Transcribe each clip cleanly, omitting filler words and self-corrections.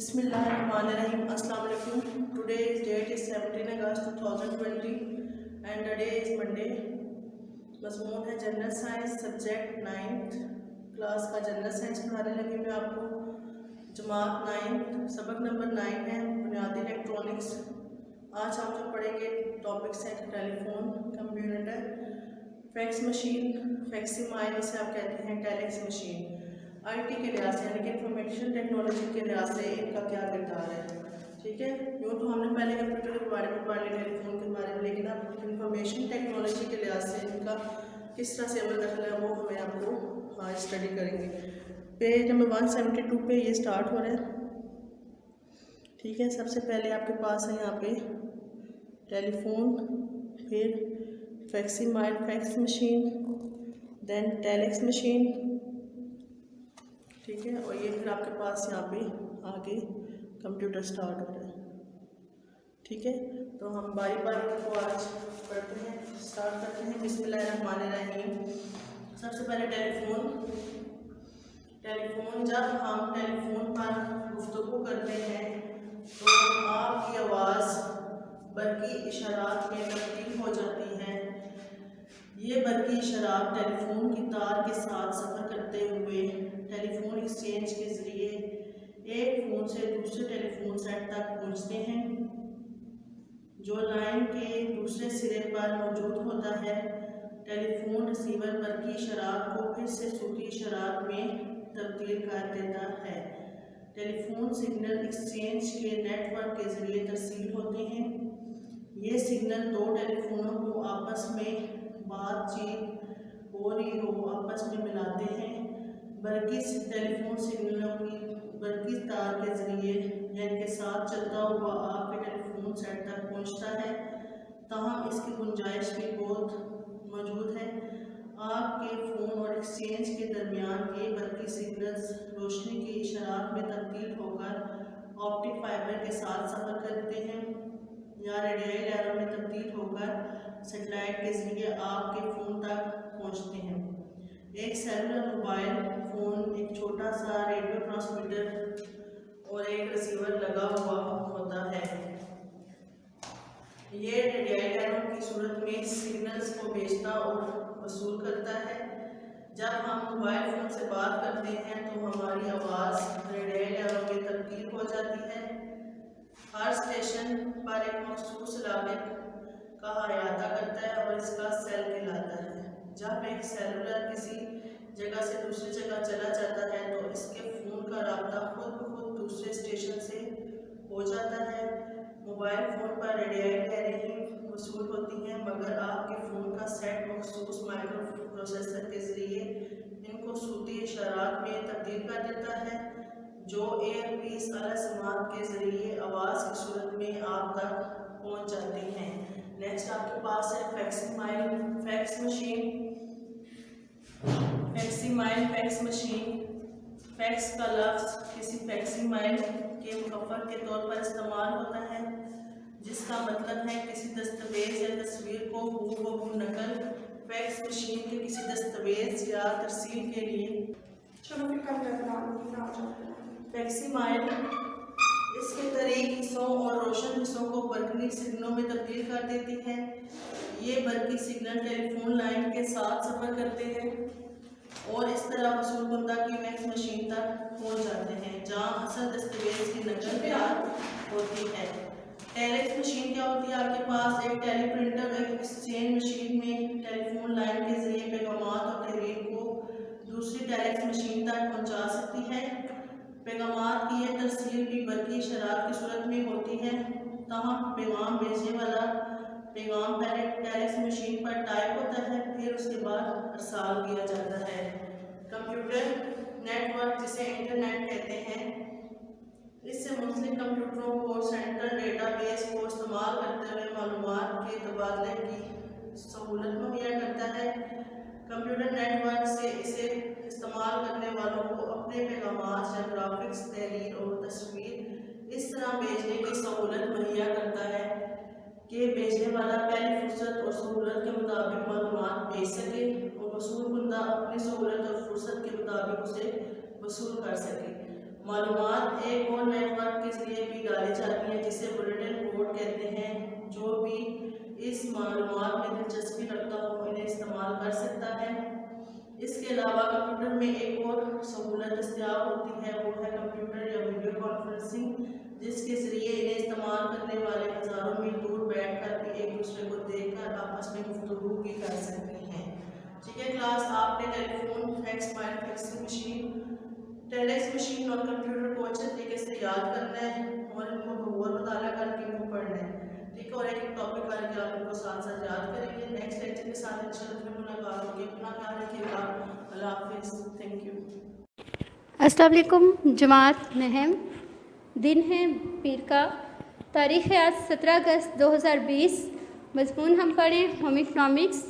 Bismillahirrahmanirrahim. Assalamu alaikum. Today's date is 17 August 2020 and the day is Monday. मज़मून है general science, subject 9th class का general science पढ़ाने लगी मैं आपको। जमात 9 सबक नंबर 9 है बुनियादी इलेक्ट्रॉनिक्स। आज हम जो पढ़ेंगे टॉपिक्स हैं telephone, computer, fax machine, facsimile जिसे आप कहते हैं, टेलेक्स मशीन। आईटी के लिहाज से यानी कि इंफॉर्मेशन टेक्नोलॉजी के लिहाज से इनका क्या किरदार है, ठीक है। यूँ तो हमने पहले कंप्यूटर के बारे में पढ़ लिया, टेलीफोन के बारे में, लेकिन अब इंफॉर्मेशन टेक्नोलॉजी के लिहाज से इनका किस तरह से अमल दखल है वो हमें आपको आज स्टडी करेंगे। पेज नंबर 172 पे ये स्टार्ट हो रहा है, ठीक है। सबसे पहले आपके पास है यहाँ पे टेलीफोन, फिर facsimile fax machine, then telex machine, ठीक है। और ये फिर आपके पास यहाँ पे आगे कंप्यूटर स्टार्ट हो रहा है, ठीक है। तो हम बारी बारी को आज पढ़ते हैं, स्टार्ट करते हैं। बिस्मिल्लाहिर्रहमानिर्रहीम। सबसे पहले टेलीफोन। जब हम टेलीफोन पर गुफ्तगू करते हैं तो आपकी आवाज़ बरकी इशारात में तब्दील हो जाती है। ये बरकी इशारात टेलीफोन की तार के साथ सफ़र करते हुए टेलीफोन एक्सचेंज के ज़रिए एक फ़ोन से दूसरे टेलीफोन सेट तक पहुंचते हैं, जो लाइन के दूसरे सिरे पर मौजूद होता है। टेलीफोन रिसीवर बरकी इशारात को फिर से सूती इशारात में तब्दील कर देता है। टेलीफोन सिग्नल एक्सचेंज के नेटवर्क के ज़रिए तरसील होते हैं। ये सिग्नल दो टेलीफोनों को आपस में बातचीत हो रही हो आपस में मिलाते हैं। बरकी टेलीफोन सिग्नलों की बरकी तार के ज़रिए या इनके साथ चलता हुआ आपके टेलीफोन सेट तक पहुंचता है, ताहम इसकी गुंजाइश भी बहुत मौजूद है। आपके फ़ोन और एक्सचेंज के दरमियान ये बरकी सिग्नल्स रोशनी की इशारात में तब्दील होकर ऑप्टिक फाइबर के साथ सफ़र करते हैं या रेडियोई लहरों में तब्दील होकर सेटेलाइट के ज़रिए आपके फ़ोन तक पहुंचते हैं। एक सेलुलर मोबाइल फ़ोन एक छोटा सा रेडियो ट्रांसमीटर और एक रिसीवर लगा हुआ होता है। ये रेडियोई लहरों की सूरत में सिग्नल्स को भेजता और वसूल करता है। जब हम मोबाइल फ़ोन से बात करते हैं तो हमारी आवाज़ रेडियोई लहरों में तब्दील हो जाती है। हर स्टेशन पर एक मखसूस इलाके का अहाता करता है और इसका सेल कहलाता है। जब एक सेलुलर किसी जगह से दूसरी जगह चला जाता है तो इसके फ़ोन का राब्ता खुद ब खुद दूसरे स्टेशन से हो जाता है। मोबाइल फ़ोन पर रेडियोई लहरें ही वसूल होती हैं, मगर आपके फ़ोन का सेट मखसूस माइक्रो प्रोसेसर के ज़रिए इनको सूती इशारात में तब्दील कर देता है, जो एयरपीस अलसमात के ज़रिए आवाज़ की सूरत में आप तक पहुंच जाती हैं। नेक्स्ट आपके पास है facsimile fax machine. Facsimile fax machine. Fax का लफ्ज़ किसी फैक्सीमाइल के मुखफ़्फ़फ़ के तौर पर इस्तेमाल होता है, जिसका मतलब है किसी दस्तावेज़ या तस्वीर को हूबहू नकल फैक्स मशीन के किसी दस्तावेज़ या तरसील के लिए। फैक्सीमाइल इसके तरीक हिस्सों और रोशन हिस्सों को बरकी सिग्नलों में तब्दील कर देती है। ये बरकी सिग्नल टेलीफोन लाइन के साथ सफ़र करते हैं और इस तरह वसूल कुंदा की फैक्स मशीन तक पहुंच जाते हैं, जहां असल दस्तावेज की नकल तैयार होती है। टेलेक्स मशीन क्या होती है? आपके पास एक टेलीप्रिंटर एक एक्सचेंज मशीन में टेलीफोन लाइन के जरिए पैगामात और तहरीर को दूसरी टेलेक्स मशीन तक पहुँचा सकती है। पैगामात की यह तरसील भी बरकी इशारात की सूरत में होती है, ताहम पैगाम भेजने वाला पैगाम पहले टेलेक्स मशीन पर टाइप होता है, फिर उसके बाद अरसाल किया जाता है। कंप्यूटर नेटवर्क जिसे इंटरनेट कहते हैं, इससे मुख्तलिफ कंप्यूटरों को सेंट्रल डेटाबेस को इस्तेमाल करते हुए मालूमात के तबादले की सहूलत मुहैया करता है। कंप्यूटर नेटवर्क से इसे इस्तेमाल करने वालों को अपने पैगामात या ग्राफिक्स, तहरीर और तस्वीर इस तरह भेजने की सहूलत मुहैया करता है कि भेजने वाला पहली फुर्सत और सहूलत के मुताबिक मालूमात भेज सके और वसूल कुंदा अपनी सहूलत और फुर्सत के मुताबिक उसे वसूल कर सके। معلومات ایک اور نیٹ ورک کے ذریعے بھی ڈالی جاتی ہیں جسے بلیٹن بورڈ کہتے ہیں۔ جو بھی اس معلومات میں دلچسپی رکھتا ہو انہیں استعمال کر سکتا ہے۔ اس کے علاوہ کمپیوٹر میں ایک اور سہولت دستیاب ہوتی ہے، وہ ہے کمپیوٹر یا ویڈیو کانفرنسنگ، جس کے ذریعے انہیں استعمال کرنے والے ہزاروں میل دور بیٹھ کر بھی ایک دوسرے کو دیکھ کر آپس میں گفتگو بھی کر سکتے ہیں۔ ٹھیک ہے کلاس، آپ نے ٹیلی فون، فیکس مائل، فیکسنگ مشین، ٹیلیکس مشین اور کمپیوٹر کو اچھے طریقے سے یاد کرنا ہے اور ان کو بغور مطالعہ کر کے ان کو پڑھنا ہے۔ ٹھیک ہے، اور ایک ایک ٹاپک کر کے آپ ان کو ساتھ ساتھ یاد کریں گے۔ نیکسٹ لیکچر کے ساتھ انشاءاللہ پھر ملاقات ہوگی۔ اپنا خیال رکھیے گا۔ اللہ حافظ۔ Thank you. السلام علیکم جماعت نہم۔ دن ہے پیر کا، تاریخ آج 17 اگست 2020۔ مضمون ہم پڑھیں ہوم اکنامکس۔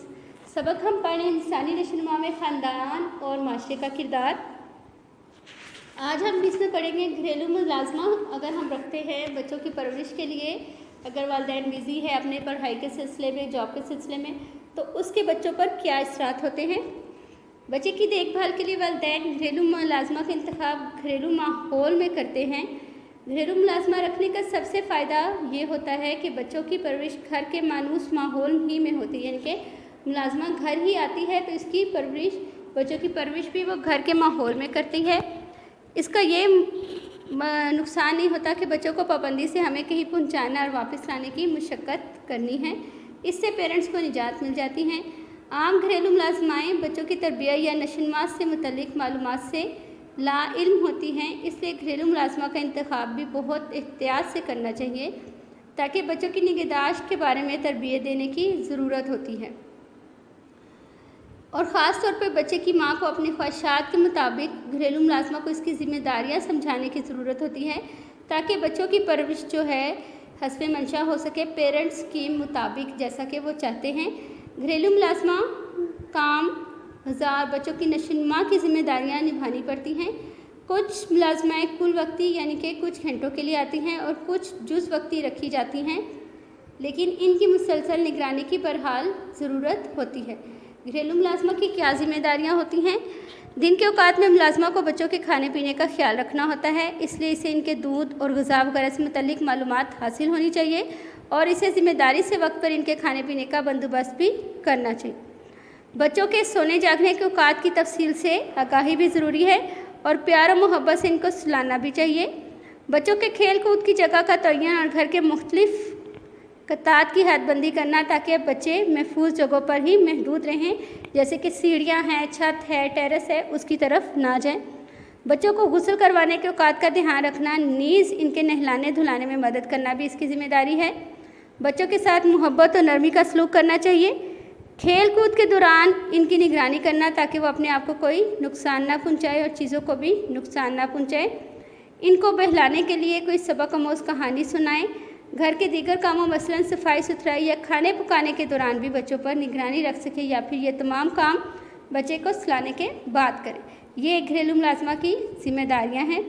سبق ہم پڑھیں انسانی نشوونما میں خاندان اور معاشرے کا کردار۔ آج ہم اس میں پڑھیں گے گھریلو ملازمہ اگر ہم رکھتے ہیں بچوں کی پرورش کے لیے، اگر والدین بزی ہے اپنے پڑھائی کے سلسلے میں، جاب کے سلسلے میں، تو اس کے بچوں پر کیا اثرات ہوتے ہیں۔ بچے کی دیکھ بھال کے لیے والدین گھریلو ملازمہ کا انتخاب گھریلو ماحول میں کرتے ہیں۔ گھریلو ملازمہ رکھنے کا سب سے فائدہ یہ ہوتا ہے کہ بچوں کی پرورش گھر کے مانوس ماحول ہی میں ہوتی ہے، یعنی کہ ملازمہ گھر ہی آتی ہے تو اس کی پرورش، بچوں کی پرورش بھی وہ گھر کے ماحول میں کرتی ہے۔ اس کا یہ نقصان نہیں ہوتا کہ بچوں کو پابندی سے ہمیں کہیں پہنچانا اور واپس لانے کی مشقت کرنی ہے، اس سے پیرنٹس کو نجات مل جاتی ہے۔ عام گھریلو ملازمائیں بچوں کی تربیت یا نشوونما سے متعلق معلومات سے لا علم ہوتی ہیں، اس لیے گھریلو ملازمہ کا انتخاب بھی بہت احتیاط سے کرنا چاہیے تاکہ بچوں کی نگہداشت کے بارے میں تربیت دینے کی ضرورت ہوتی ہے، اور خاص طور پر بچے کی ماں کو اپنی خواہشات کے مطابق گھریلو ملازمہ کو اس کی ذمہ داریاں سمجھانے کی ضرورت ہوتی ہے تاکہ بچوں کی پرورش جو ہے حسب منشا ہو سکے، پیرنٹس کی مطابق جیسا کہ وہ چاہتے ہیں۔ گھریلو ملازمہ کام، غذا، بچوں کی نشوونما کی ذمہ داریاں نبھانی پڑتی ہیں۔ کچھ ملازمائیں کل وقتی یعنی کہ کچھ گھنٹوں کے لیے آتی ہیں اور کچھ جز وقتی رکھی جاتی ہیں، لیکن ان کی مسلسل نگرانی کی بہرحال ضرورت ہوتی ہے۔ گھریلو ملازمہ کی کیا ذمہ داریاں ہوتی ہیں؟ دن کے اوقات میں ملازمہ کو بچوں کے کھانے پینے کا خیال رکھنا ہوتا ہے، اس لیے اسے ان کے دودھ اور غذا وغیرہ سے متعلق معلومات حاصل ہونی چاہیے اور اسے ذمہ داری سے وقت پر ان کے کھانے پینے کا بندوبست بھی کرنا چاہیے۔ بچوں کے سونے جاگنے کے اوقات کی تفصیل سے آگاہی بھی ضروری ہے اور پیار و محبت سے ان کو سلانا بھی چاہیے۔ بچوں کے کھیل کود کی جگہ کا تعین اور گھر کے مختلف قطعات کی حد بندی کرنا تاکہ بچے محفوظ جگہوں پر ہی محدود رہیں، جیسے کہ سیڑھیاں ہیں، چھت ہے، ٹیرس ہے، اس کی طرف نہ جائیں۔ بچوں کو غسل کروانے کے اوقات کا دھیان رکھنا، نیز ان کے نہلانے دھلانے میں مدد کرنا بھی اس کی ذمہ داری ہے۔ بچوں کے ساتھ محبت اور نرمی کا سلوک کرنا چاہیے۔ کھیل کود کے دوران ان کی نگرانی کرنا تاکہ وہ اپنے آپ کو کوئی نقصان نہ پہنچائے اور چیزوں کو بھی نقصان نہ پہنچائے۔ ان کو بہلانے کے لیے کوئی سبق آموز کہانی سنائیں۔ گھر کے دیگر کاموں مثلاً صفائی ستھرائی یا کھانے پکانے کے دوران بھی بچوں پر نگرانی رکھ سکیں یا پھر یہ تمام کام بچے کو سلانے کے بعد کریں۔ یہ گھریلو ملازمہ کی ذمہ داریاں ہیں۔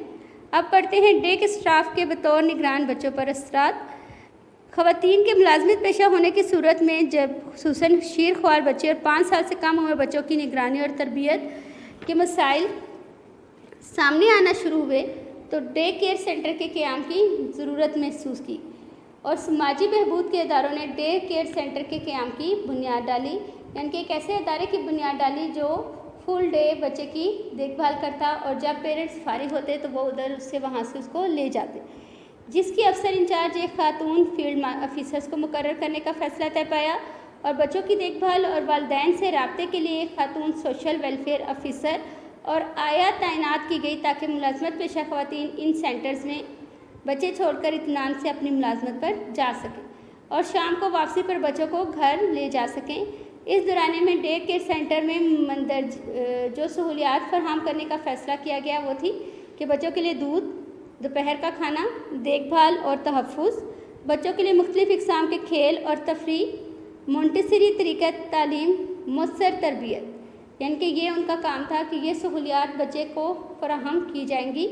اب پڑھتے ہیں ڈیک اسٹاف کے بطور نگران بچوں پر اثرات۔ خواتین کے ملازمت پیشہ ہونے کی صورت میں جب خصوصاً شیر خوار بچے اور 5 سال سے کم عمر بچوں کی نگرانی اور تربیت کے مسائل سامنے آنا شروع ہوئے تو ڈے کیئر سینٹر کے قیام کی ضرورت محسوس کی اور سماجی بہبود کے اداروں نے ڈے کیئر سینٹر کے قیام کی بنیاد ڈالی، یعنی کہ ایک ایسے ادارے کی بنیاد ڈالی جو فل ڈے بچے کی دیکھ بھال کرتا اور جب پیرنٹس فارغ ہوتے تو وہ ادھر اس سے وہاں سے اس کو لے جاتے، جس کی افسر انچارج ایک خاتون فیلڈ آفیسرز کو مقرر کرنے کا فیصلہ طے پایا اور بچوں کی دیکھ بھال اور والدین سے رابطے کے لیے ایک خاتون سوشل ویلفیئر آفیسر اور آیا تعینات کی گئی تاکہ ملازمت پیشہ خواتین ان سینٹرز میں بچے چھوڑ کر اطمینان سے اپنی ملازمت پر جا سکیں اور شام کو واپسی پر بچوں کو گھر لے جا سکیں۔ اس دورانیے میں ڈے کیئر سینٹر میں مندرج جو سہولیات فراہم کرنے کا فیصلہ کیا گیا وہ تھی کہ بچوں کے لیے دودھ، دوپہر کا کھانا، دیکھ بھال اور تحفظ، بچوں کے لیے مختلف اقسام کے کھیل اور تفریح، مونٹیسری طریقہ تعلیم، مؤثر تربیت، یعنی کہ یہ ان کا کام تھا کہ یہ سہولیات بچے کو فراہم کی جائیں گی۔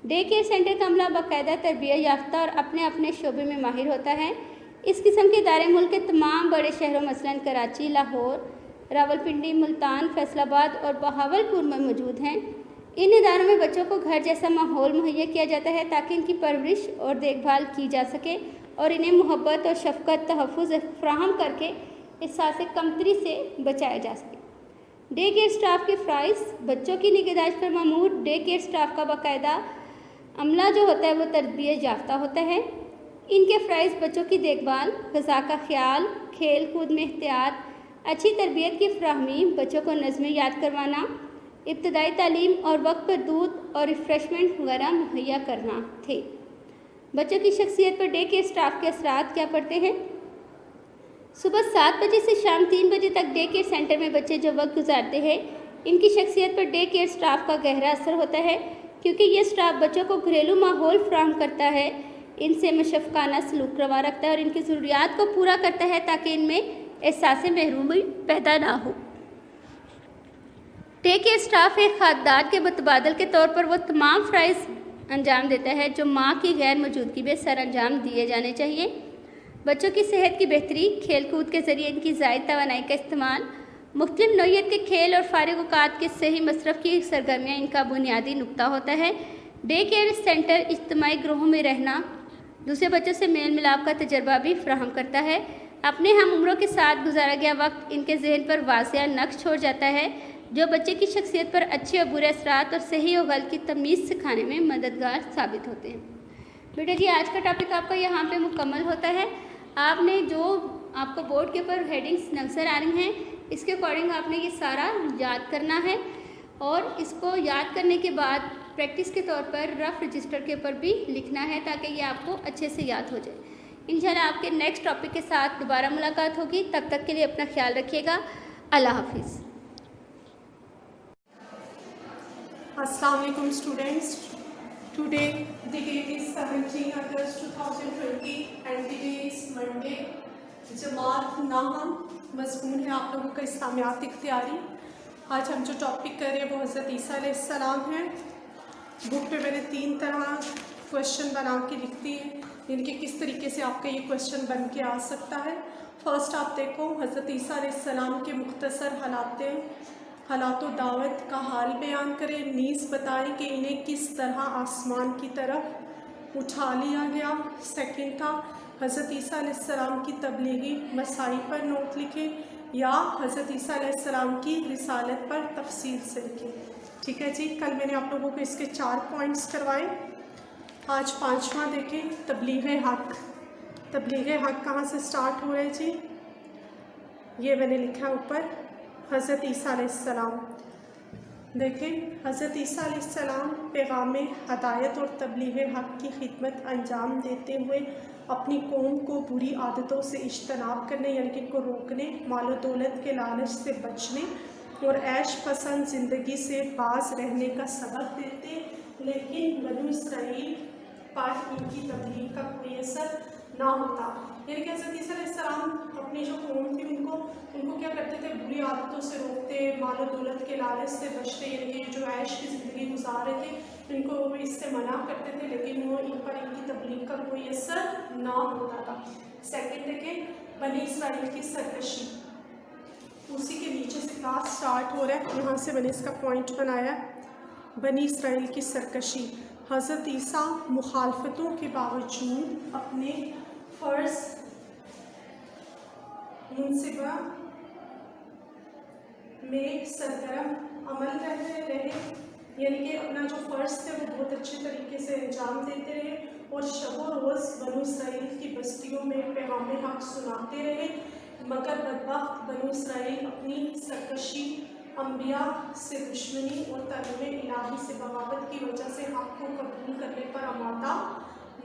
ڈے کیئر سینٹر کا عملہ باقاعدہ تربیت یافتہ اور اپنے اپنے شعبے میں ماہر ہوتا ہے۔ اس قسم کے ادارے ملک کے تمام بڑے شہروں مثلاً کراچی، لاہور، راولپنڈی، ملتان، فیصل آباد اور بہاولپور میں موجود ہیں۔ इन इदारों में बच्चों को घर जैसा माहौल मुहैया किया जाता है ताकि इनकी परवरिश और देखभाल की जा सके और इन्हें मोहब्बत और शफ़क़त तहफ़्फ़ुज़ फ़राहम करके एहसास कमतरी से बचाया जा सके। डे केयर स्टाफ के फ़राइज़, बच्चों की निगहदाश्त पर मामूर डे केयर स्टाफ का बाकायदा अमला जो होता है वो तरबियत याफ्ता होता है। इनके फ़राइज़ बच्चों की देखभाल, ग़िज़ा का ख्याल, खेल कूद में एहतियात, अच्छी तरबियत की फ़राहमी, बच्चों को नज़्में याद करवाना, इब्तदाई तालीम और वक्त पर दूध और रिफ़्रेशमेंट वगैरह मुहैया करना थे। बच्चों की शख्सियत पर डे केयर स्टाफ के असरात क्या पड़ते हैं? सुबह 7 बजे से शाम 3 बजे तक डे केयर सेंटर में बच्चे जो वक्त गुजारते हैं, इनकी शख्सियत पर डे केयर स्टाफ का गहरा असर होता है, क्योंकि ये स्टाफ बच्चों को घरेलू माहौल फराहम करता है, इनसे मशफ़क़ाना सलूक रवा रखता है और इनकी ज़रूरियात को पूरा करता है ताकि इनमें एहसास महरूमी पैदा ना हो। डे केयर स्टाफ एक खातिरदार के मुतबादल के तौर पर वो तमाम फ़राइज़ अंजाम देता है जो माँ की गैर मौजूदगी में सर अंजाम दिए जाने चाहिए। बच्चों की सेहत की बेहतरी, खेल कूद के ज़रिए इनकी ज़ायद तवानाई का इस्तेमाल, मुख्तलिफ़ नौइयत के खेल और फ़ारिग औक़ात के सही मसरफ़ की सरगर्मियाँ इनका बुनियादी नुक्ता होता है। डे केयर सेंटर इज्तिमाई ग्रोहों में रहना, दूसरे बच्चों से मेल मिलाप का तजर्बा भी फ़राहम करता है। अपने हम उम्रों के साथ गुजारा गया वक्त इनके जहन पर वाज़िया नक्श छोड़ जाता है, जो बच्चे की शख्सियत पर अच्छे और बुरे असरात और सही और गलत की तमीज़ सिखाने में मददगार साबित होते हैं। बेटा जी, आज का टॉपिक आपका यहाँ पे मुकम्मल होता है। आपने जो आपको बोर्ड के ऊपर हेडिंग्स नज़र आ रही हैं, इसके अकॉर्डिंग आपने ये सारा याद करना है और इसको याद करने के बाद प्रैक्टिस के तौर पर रफ रजिस्टर के ऊपर भी लिखना है ताकि ये आपको अच्छे से याद हो जाए। इंशाल्लाह आपके नेक्स्ट टॉपिक के साथ दोबारा मुलाकात होगी। तब तक के लिए अपना ख्याल रखिएगा। अल्लाह हाफिज़। Assalamu alaikum students. Today the date is 17 August 2020 and the day is Monday. जमात नाहम मज़मून है आप लोगों का इस्लामियात इख्तियारी। आज हम जो टॉपिक कर रहे हैं वो हज़रत ईसा अलैहिस्सलाम है। बुक पे मैंने 3 तरह क्वेश्चन बना के लिख दिए, इनके किस तरीके से आपका ये क्वेश्चन बन के आ सकता है। फर्स्ट आप देखो, हज़रत ईसा अलैहिस्सलाम के मुख्तसर हालात दावत का हाल बयान करें, नीज़ बताएं कि इन्हें किस तरह आसमान की तरफ उठा लिया गया। सेकंड था, हज़रत ईसा अलैहिस्सलाम की तबलीगी मसाई पर नोट लिखें या हज़रत ईसा अलैहिस्सलाम की रिसालत पर तफसील से लिखें। ठीक है जी, कल मैंने आप लोगों को इसके 4 पॉइंट्स करवाए। आज 5वां देखें, तबलीग हक़। तबलीग हक़ कहाँ से स्टार्ट हो रहा है जी? ये मैंने लिखा ऊपर, हज़रत ईसा अलैहिस्सलाम। देखें, हज़रत ईसा अलैहिस्सलाम पैगाम हदायत और तबलीग हक़ की खिदमत अंजाम देते हुए अपनी कौम को बुरी आदतों से इज्तनाब करने यानी कि इनको रोकने, मालो दौलत के लालच से बचने और ऐश पसंद ज़िंदगी से बाज रहने का सबक देते, लेकिन बनु इसराइल पर इनकी तबलीग का कोई असर ना होता। यानी कि हज़रत ईसा अलैहिस्सलाम अपनी जो कौम थी उनको क्या करते थे, बुरी आदतों से रोकते, मालो दौलत के लालच से बचते, यानी कि जो ऐश की ज़िंदगी गुजार रहे थे इनको वो इससे मना करते थे, लेकिन वो इन पर इनकी तबलीग का कोई असर ना होता था। सेकंड देखें, बनी इसराइल की सरकशी। उसी के नीचे से क्लास स्टार्ट हो रहा है, यहाँ से मैंने इसका पॉइंट बनाया, बनी इसराइल की सरकशी। हज़रत ईसा मुखालफतों के बावजूद अपने फ़र्ज़ मुनसिबा में सरगर्म अमल करते रहे, यानी कि अपना जो फ़र्ज़ थे वो बहुत अच्छे तरीके से अंजाम देते रहे और शब रोज़ बनु इसराइल की बस्तियों में पैगाम हक़ सुनाते रहे। मगर बदबख्त बनु इसराइल अपनी सरकशी, अम्बिया से दुश्मनी और तालीम इलाही से बगावत की वजह से हक़ को कबूल करने पर आमादा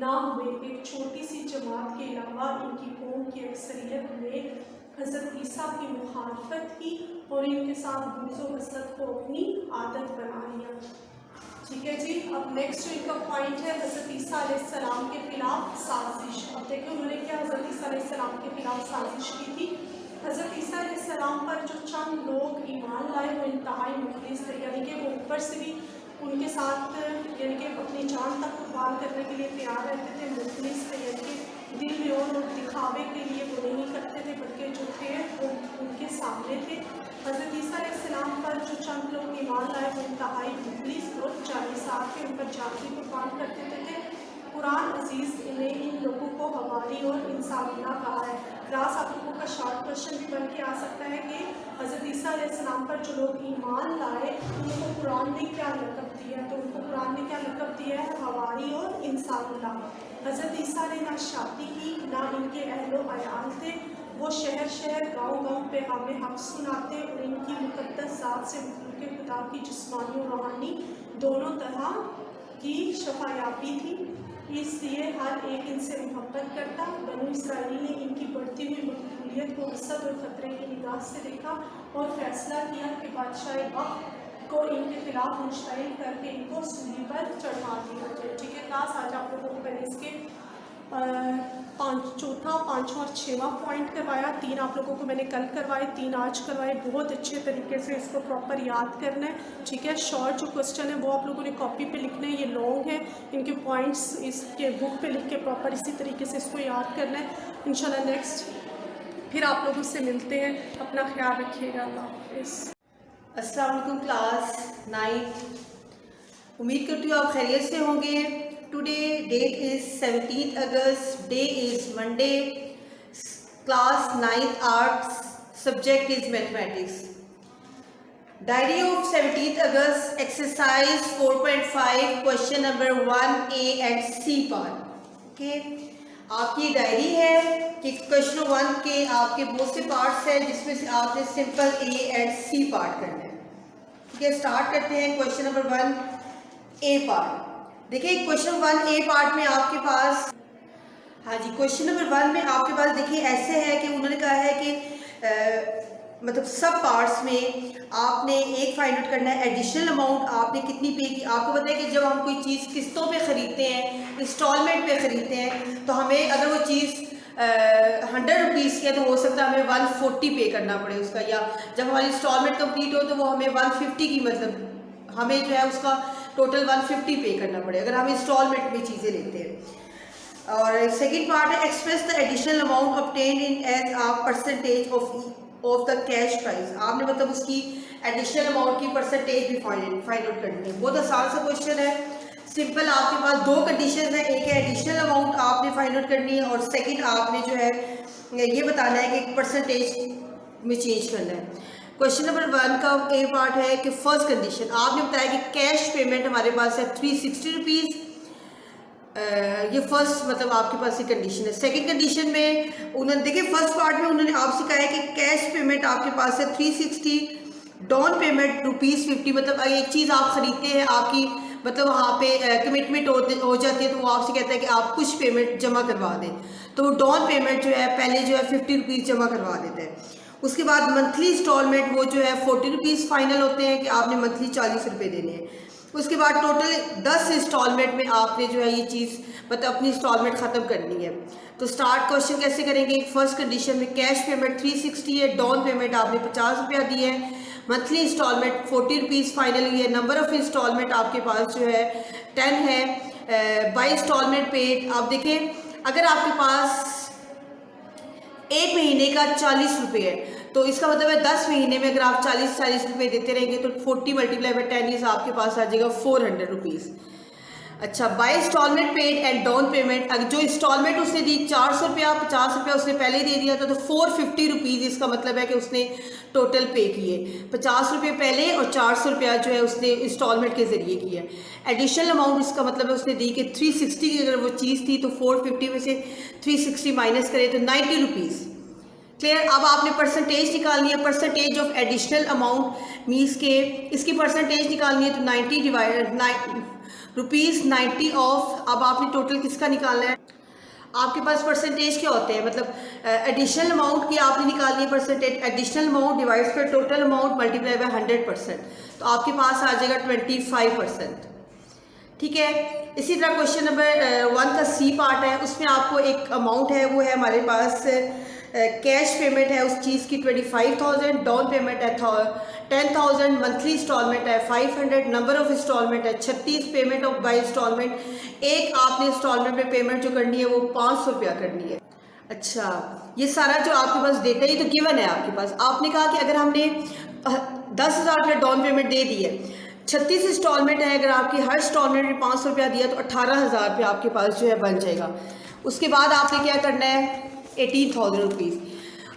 ना हुए। एक छोटी सी जमात के अलावा इनकी कौम की अक्सरियत ने हज़रत ईसा की मुखालफत की और इनके साथ बुग़्ज़ व हसद को अपनी आदत बना लिया। ठीक है जी, अब नेक्स्ट इनका पॉइंट है हज़रत ईसा अलैहिस्सलाम के ख़िलाफ़ साजिश। अब देखो उन्होंने क्या हज़रत ईसा अलैहिस्सलाम के ख़िलाफ़ साजिश की थी। हज़रत ईसा अलैहिस्सलाम पर जो चंद लोग ईमान लाए वो इंतहाई मुखलिस थे, यानी कि वो ऊपर से भी उनके साथ यानी कि अपनी जान तक कुर्बान करने के लिए तैयार रहते थे, मुखलिस थे, यानी कि दिल में और दिखावे के लिए वो नहीं करते थे, बल्कि जो थे वो उनके सामने थे। हज़रत ईसा अलैहिस्सलाम पर پر جو چند لوگ ایمان لائے وہ انتہائی مخلص اور جانثار کے ان پر جان کی قربان کر دیتے تھے۔ قرآن عزیز نے ان لوگوں کو حواری اور انسانیہ کہا ہے۔ کلاس آپ لوگوں کا شارٹ کوشچن بھی بن کے آ سکتا ہے کہ حضرت عیسیٰ علیہ السلام پر جو لوگ ایمان لائے ان کو قرآن نے کیا لقب دیا ہے؟ تو ان کو قرآن نے کیا لقب دیا ہے؟ حواری اور انسان اللہ۔ حضرت عیسیٰ نے نہ شادی کی نہ ان کے اہل و عیال تھے، وہ شہر شہر گاؤں گاؤں پیغام حق سناتے اور ان کی مقدس ذات سے مخلوق خدا کی جسمانی اور روحانی دونوں طرح کی شفایابی تھی، اس لیے ہر ایک ان سے محبت کرتا۔ بنو اسرائیل نے ان کی بڑھتی ہوئی مقبولیت کو حسد اور خطرے کی نگاہ سے دیکھا اور فیصلہ کیا کہ بادشاہ وقت کو ان کے خلاف مشتعل کر کے ان کو سولی پر چڑھا دیا جائے۔ ٹھیک ہے کلاس، آج آپ لوگوں کو میں نے اس کے چوتھا، پانچواں اور چھواں پوائنٹ کروایا، 3 آپ لوگوں کو میں نے کل کروائے، 3 آج کروائے۔ بہت اچھے طریقے سے اس کو پراپر یاد کرنا ہے، ٹھیک ہے۔ شارٹ جو کوسچن ہے وہ آپ لوگوں نے کاپی پہ لکھنا ہے، یہ لانگ ہے، ان کے پوائنٹس اس کے بک پہ لکھ کے پراپر اسی طریقے سے اس کو یاد کرنا ہے۔ انشاءاللہ نیکسٹ پھر آپ لوگوں سے ملتے ہیں، اپنا خیال رکھیے گا، اللہ حافظ۔ السلام علیکم کلاس 9، امید کرتی ہوں آپ خیریت سے ہوں گے۔ Today date is 17 August, day is Monday, class 9th arts, subject is mathematics. Diary of 17 August, exercise 4.5، question number 1A and C part. Okay, آپ کی ڈائری ہے کہ کوشچن 1 کے آپ کے بہت سے پارٹس ہیں جس میں سے آپ نے simple A and C part کرنا ہے۔ ٹھیک ہے، اسٹارٹ کرتے ہیں کوشچن نمبر 1A پارٹ۔ دیکھیں کوشچن 1A پارٹ میں آپ کے پاس، ہاں جی، کوشچن نمبر 1 میں آپ کے پاس دیکھیے ایسے ہے کہ انہوں نے کہا ہے کہ مطلب سب پارٹس میں آپ نے ایک فائنڈ آؤٹ کرنا ہے ایڈیشنل اماؤنٹ آپ نے کتنی پے کی۔ آپ کو پتہ ہے کہ جب ہم کوئی چیز قسطوں پہ خریدتے ہیں، انسٹالمنٹ پہ خریدتے ہیں، تو ہمیں اگر وہ چیز 100 روپیز کی ہے تو ہو سکتا ہے ہمیں 140 پے کرنا پڑے اس کا، یا جب ہماری انسٹالمنٹ کمپلیٹ ہو تو وہ ہمیں 150 کی، مطلب ہمیں جو ہے اس کا ٹوٹل 150 پے کرنا پڑے اگر ہم انسٹالمنٹ میں چیزیں لیتے ہیں۔ اور سیکنڈ پارٹ ہے express the additional amount obtained in as a percentage of the cash price۔ آپ نے مطلب اس کی ایڈیشنل اماؤنٹ کی پرسنٹیج بھی فائنڈ آؤٹ کرنی ہے۔ بہت آسان سا کوشچن ہے، سمپل۔ آپ کے پاس 2 کنڈیشنز ہیں، ایک ہے ایڈیشنل اماؤنٹ آپ نے فائنڈ آؤٹ کرنی ہے، اور سیکنڈ آپ نے جو ہے یہ بتانا ہے کہ پرسنٹیج میں چینج کرنا ہے۔ کوشچن نمبر 1 کا اے پارٹ ہے کہ فرسٹ کنڈیشن آپ نے بتایا کہ کیش پیمنٹ ہمارے پاس ہے 360 روپیز، یہ فرسٹ مطلب آپ کے پاس یہ کنڈیشن ہے۔ سیکنڈ کنڈیشن میں انہوں نے دیکھیں فرسٹ پارٹ میں انہوں نے آپ سے کہا ہے کہ کیش پیمنٹ آپ کے پاس ہے 360، ڈاؤن پیمنٹ ₹50، مطلب ایک چیز آپ خریدتے ہیں، آپ کی مطلب وہاں پہ کمٹمنٹ ہو جاتی ہے، تو وہ آپ سے کہتا ہے کہ آپ کچھ پیمنٹ جمع کروا دیں، تو وہ ڈاؤن پیمنٹ جو ہے پہلے جو ہے 50 روپیز جمع کروا دیتا ہے۔ اس کے بعد منتھلی انسٹالمنٹ وہ جو ہے 40 روپیز فائنل ہوتے ہیں کہ آپ نے منتھلی 40 روپے دینے ہیں۔ اس کے بعد ٹوٹل 10 انسٹالمنٹ میں آپ نے جو ہے یہ چیز مطلب اپنی انسٹالمنٹ ختم کرنی ہے۔ تو سٹارٹ کوشچن کیسے کریں گے؟ فرسٹ کنڈیشن میں کیش پیمنٹ 360 ہے، ڈاؤن پیمنٹ آپ نے 50 روپیہ دی ہے، منتھلی انسٹالمنٹ 40 روپیز فائنل ہوئی ہے، نمبر آف انسٹالمنٹ آپ کے پاس جو ہے 10 ہے، بائی انسٹالمنٹ پیڈ۔ آپ دیکھیں اگر آپ کے پاس ایک مہینے کا 40 روپے ہے تو اس کا مطلب ہے 10 مہینے میں اگر آپ 40 روپے دیتے رہیں گے تو 40 ملٹیپلائی بائی 10 ایئرس آپ کے پاس آ جائے گا 400 روپیز۔ اچھا، by instalment paid and down payment, اگر جو انسٹالمنٹ اس نے دی 400 روپیہ، 50 روپیہ اس نے پہلے دے دیا تھا تو 450 روپیز اس کا مطلب ہے کہ اس نے ٹوٹل پے کیے، 50 روپے پہلے اور 400 روپیہ جو ہے اس نے انسٹالمنٹ کے ذریعے کیا ہے۔ ایڈیشنل اماؤنٹ اس کا مطلب ہے اس نے دی کہ 360 کی اگر وہ چیز تھی تو 450 میں سے 360 مائنس کرے تو 90 روپیز۔ کلیئر؟ اب آپ نے پرسنٹیج نکالنی ہے، percentage of additional amount means کہ اس کی پرسنٹیج نکالنی ہے تو 90 ڈیوائڈ روپیز 90 آف، اب آپ نے ٹوٹل کس کا نکالنا ہے؟ آپ کے پاس پرسنٹیج کیا ہوتے ہیں، مطلب ایڈیشنل اماؤنٹ کی آپ نے نکالنی ہے percentage, additional amount divide per total amount multiply by 100%، تو آپ کے پاس آ جائے گا 25%۔ ٹھیک ہے، اسی طرح کوشچن نمبر 1 کا سی پارٹ ہے، اس میں آپ کو ایک اماؤنٹ ہے وہ ہے ہمارے پاس کیش پیمنٹ ہے اس چیز کی 25,000، ڈاؤن پیمنٹ ہے 10,000، منتھلی انسٹالمنٹ ہے 500، نمبر آف انسٹالمنٹ ہے 36، پیمنٹ آف بائی انسٹالمنٹ ایک آپ نے انسٹالمنٹ میں پیمنٹ جو کرنی ہے وہ 500 روپیہ کرنی ہے۔ اچھا، یہ سارا جو آپ کے پاس ڈیٹا یہ تو گیون ہے آپ کے پاس۔ آپ نے کہا کہ اگر ہم نے 10,000 रुपये डाउन पेमेंट दे दी है, 36 इंस्टॉलमेंट है, अगर आपकी हर इंस्टॉलमेंट में 500 रुपया दिया तो 18,000 रुपये आपके पास जो है बन जाएगा। उसके बाद आपने क्या करना है 18,000 रुपीज़।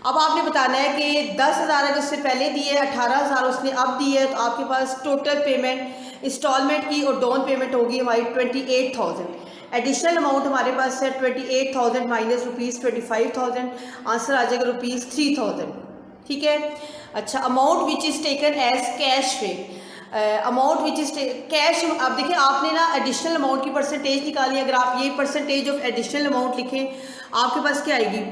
अब आपने बताना है कि 10,000 अगर उससे पहले दिए, 18,000 उसने अब दी है, तो आपके पास टोटल पेमेंट इंस्टॉलमेंट की और डाउन पेमेंट होगी हमारी 28,000। एडिशनल अमाउंट हमारे पास है 28,000 माइनस रुपीज़ 25,000, आंसर आ जाएगा रुपीज़ 3,000। ठीक है। अच्छा, amount which is taken as cash pay, amount which is cash. अब देखिए आपने ना एडिशनल अमाउंट की परसेंटेज निकाली, अगर आप ये परसेंटेज ऑफ एडिशनल अमाउंट लिखें आपके पास क्या आएगी,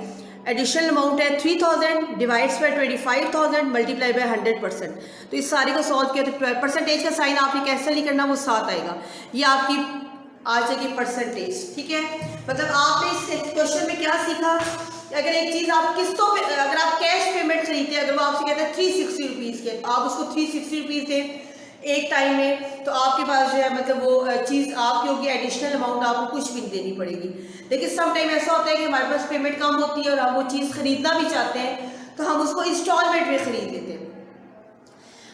एडिशनल अमाउंट है 3,000 डिवाइड्स बाय 25,000 मल्टीप्लाई बाय 100%। तो इस सारे को सॉल्व किया तो परसेंटेज का साइन आपने कैंसिल नहीं करना, वो 7 आएगा, ये आपकी आ जाएगी परसेंटेज। ठीक है, मतलब आपने इस क्वेश्चन में क्या सीखा, अगर एक चीज़ आप किस्तों पे, अगर आप कैश पेमेंट खरीदते हैं, अगर वो आपसे कहते हैं 360 रुपीज़ के, आप उसको 360 रुपीज़ दें एक टाइम में, तो आपके पास जो है मतलब वो चीज़ आपकी होगी, एडिशनल अमाउंट आपको कुछ भी नहीं देनी पड़ेगी। लेकिन सम टाइम ऐसा होता है कि हमारे पास पेमेंट कम होती है और हम वो चीज़ खरीदना भी चाहते हैं, तो हम उसको इंस्टॉलमेंट में ख़रीद लेते हैं।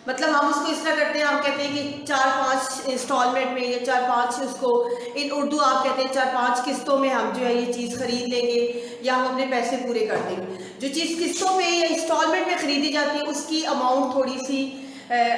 मतलब हम उसको इस तरह करते हैं, हम कहते हैं कि 4-5 इंस्टॉलमेंट में या 4-5 उसको, इन उर्दू आप कहते हैं 4-5 किस्तों में हम जो है ये चीज़ ख़रीद लेंगे या हम अपने पैसे पूरे कर देंगे। जो चीज़ किस्तों पे या इंस्टॉलमेंट में ख़रीदी जाती है उसकी अमाउंट थोड़ी सी,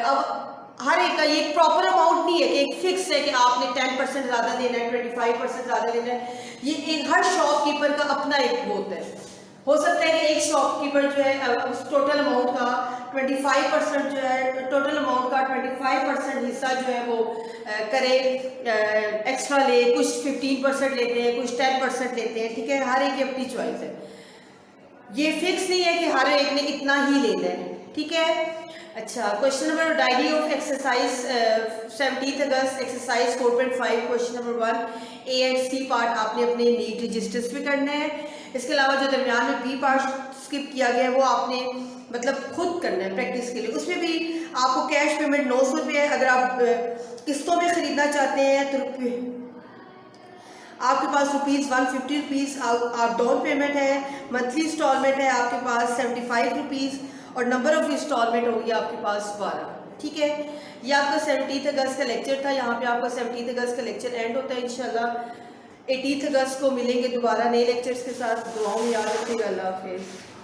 अब हर एक का ये प्रॉपर अमाउंट नहीं है कि एक फिक्स है कि आपने 10% ज़्यादा देना है, 25% ज़्यादा देना है, ये एक हर शॉपकीपर का अपना एक वो होता है। हो सकता है कि एक शॉपकीपर जो है उस टोटल अमाउंट का 25% जो है, टोटल अमाउंट का 25% हिस्सा जो है वो करे, एक्स्ट्रा ले, कुछ 15% लेते हैं, कुछ 10% लेते हैं। ठीक है, हर एक की अपनी चॉइस है, ये फिक्स नहीं है कि हर एक ने इतना ही लेना है। ठीक है। अच्छा, question number diary of exercise 17 August exercise 4.5 question number 1 A and C part आपने अपने नीट रजिस्टर्स पे करना है। इसके अलावा जो दरमियान में बी पार्ट स्किप किया गया है वो आपने मतलब खुद करना है प्रैक्टिस के लिए। उसमें भी आपको कैश पेमेंट 900 रुपये है, अगर आप किस्तों में ख़रीदना चाहते हैं तो आपके पास रुपीज़ 150 रुपीज़ आप डाउन पेमेंट है, मंथली इंस्टॉलमेंट है आपके पास 75 रुपीज़ और नंबर ऑफ इंस्टॉलमेंट होगी आपके पास 12। ठीक है, ये आपका 17 अगस्त का लेक्चर था, यहाँ पे आपका 17 अगस्त का लेक्चर एंड होता है। इंशाल्लाह 18 अगस्त को मिलेंगे दोबारा नए लेक्चर्स के साथ। दुआओं में याद रखिएगा। अल्लाह हाफिज़।